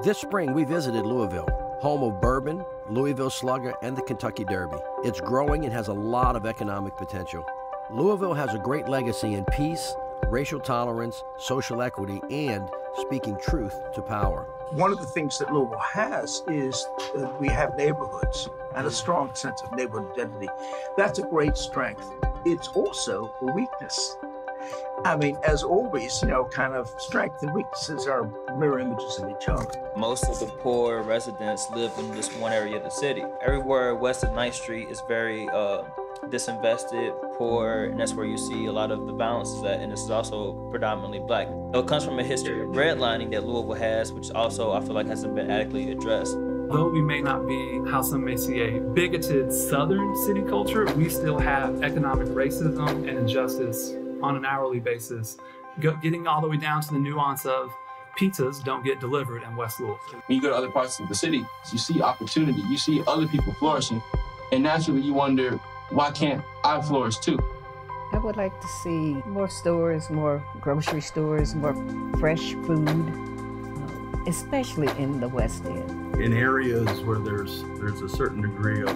This spring, we visited Louisville, home of bourbon, Louisville Slugger, and the Kentucky Derby. It's growing and has a lot of economic potential. Louisville has a great legacy in peace, racial tolerance, social equity, and speaking truth to power. One of the things that Louisville has is we have neighborhoods and a strong sense of neighborhood identity. That's a great strength. It's also a weakness. I mean, as always, kind of strength and weaknesses are mirror images of each other. Most of the poor residents live in this one area of the city. Everywhere west of 9th Street is very disinvested, poor, and that's where you see a lot of the violence is at, and this is also predominantly black. It comes from a history of redlining that Louisville has, which also I feel like hasn't been adequately addressed. Though we may not be, how some may see, a bigoted Southern city culture, we still have economic racism and injustice on an hourly basis, getting all the way down to the nuance of pizzas don't get delivered in West Louisville. When you go to other parts of the city, you see opportunity, you see other people flourishing, and naturally you wonder, why can't I flourish too? I would like to see more stores, more grocery stores, more fresh food, especially in the West End. In areas where there's a certain degree of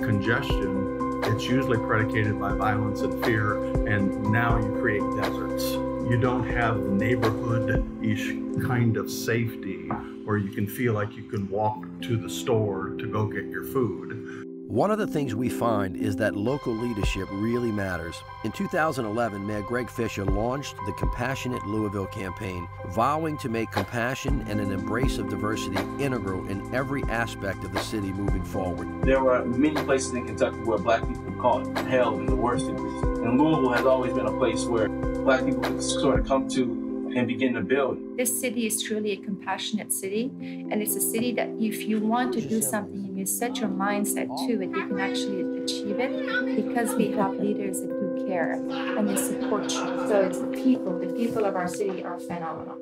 congestion, it's usually predicated by violence and fear, and now you create deserts. You don't have the neighborhood-ish kind of safety where you can feel like you can walk to the store to go get your food. One of the things we find is that local leadership really matters. In 2011, Mayor Greg Fisher launched the Compassionate Louisville campaign, vowing to make compassion and an embrace of diversity integral in every aspect of the city moving forward. There are many places in Kentucky where black people are caught hell in the worst degrees. And Louisville has always been a place where black people can sort of come to and begin to build. This city is truly a compassionate city, and it's a city that if you want to do something and you set your mindset to it, you can actually achieve it because we have leaders that do care and they support you. So it's the people of our city are phenomenal.